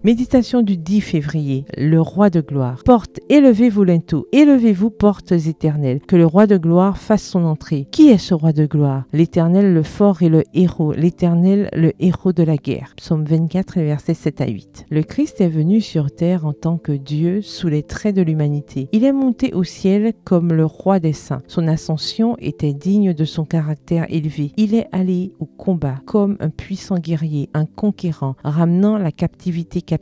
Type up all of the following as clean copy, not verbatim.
Méditation du 10 février. Le roi de gloire. Portes, élevez-vous linteaux, élevez-vous portes éternelles, que le roi de gloire fasse son entrée. Qui est ce roi de gloire? L'Éternel, le fort et le héros, l'Éternel, le héros de la guerre. Psaume 24, versets 7 à 8. Le Christ est venu sur terre en tant que Dieu sous les traits de l'humanité. Il est monté au ciel comme le roi des saints. Son ascension était digne de son caractère élevé. Il est allé au combat comme un puissant guerrier, un conquérant, ramenant la captivité captive.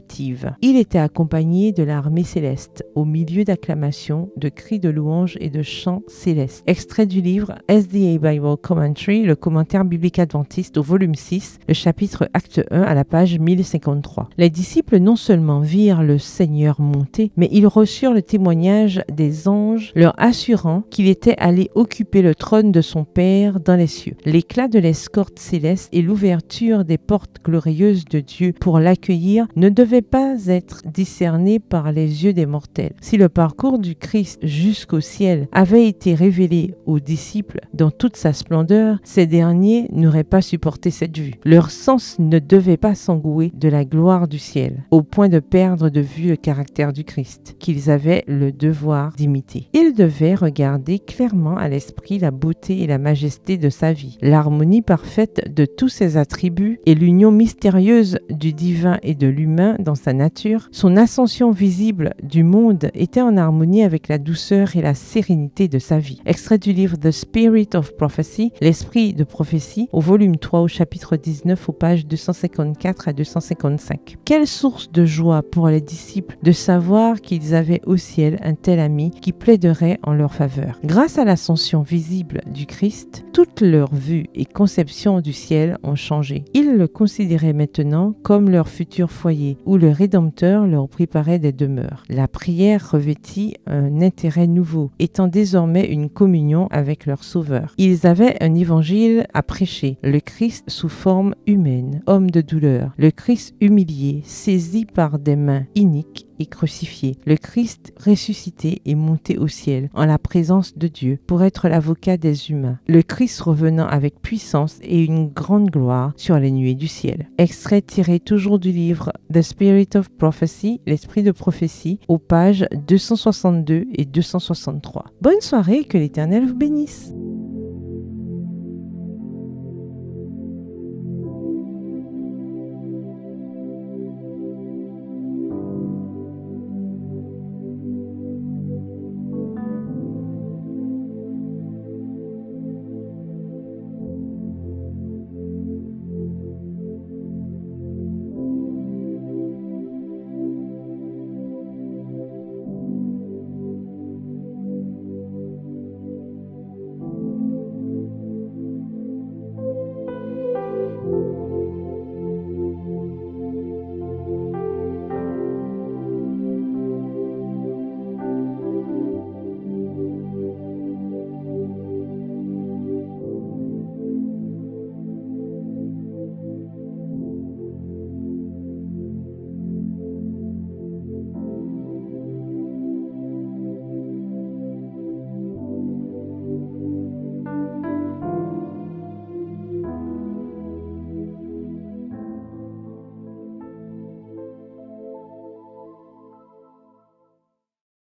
Il était accompagné de l'armée céleste, au milieu d'acclamations, de cris de louanges et de chants célestes. Extrait du livre SDA Bible Commentary, le commentaire biblique adventiste au volume 6, le chapitre acte 1 à la page 1053. Les disciples non seulement virent le Seigneur monter, mais ils reçurent le témoignage des anges leur assurant qu'il était allé occuper le trône de son Père dans les cieux. L'éclat de l'escorte céleste et l'ouverture des portes glorieuses de Dieu pour l'accueillir ne devaient pas être discernés par les yeux des mortels. Si le parcours du Christ jusqu'au ciel avait été révélé aux disciples dans toute sa splendeur, ces derniers n'auraient pas supporté cette vue. Leur sens ne devait pas s'engouer de la gloire du ciel, au point de perdre de vue le caractère du Christ, qu'ils avaient le devoir d'imiter. Ils devaient regarder clairement à l'esprit la beauté et la majesté de sa vie, l'harmonie parfaite de tous ses attributs et l'union mystérieuse du divin et de l'humain dans sa nature. Son ascension visible du monde était en harmonie avec la douceur et la sérénité de sa vie. Extrait du livre The Spirit of Prophecy, l'esprit de prophétie, au volume 3 au chapitre 19 aux pages 254 à 255. Quelle source de joie pour les disciples de savoir qu'ils avaient au ciel un tel ami qui plaiderait en leur faveur. Grâce à l'ascension visible du Christ, toute leur vue et conception du ciel ont changé. Ils le considéraient maintenant comme leur futur foyer, où le Rédempteur leur préparait des demeures. La prière revêtit un intérêt nouveau, étant désormais une communion avec leur Sauveur. Ils avaient un évangile à prêcher, le Christ sous forme humaine, homme de douleur, le Christ humilié, saisi par des mains iniques et crucifié, le Christ ressuscité et monté au ciel en la présence de Dieu pour être l'avocat des humains, le Christ revenant avec puissance et une grande gloire sur les nuées du ciel. Extrait tiré toujours du livre The Spirit of Prophecy, l'esprit de prophétie, aux pages 262 et 263. Bonne soirée et que l'Éternel vous bénisse.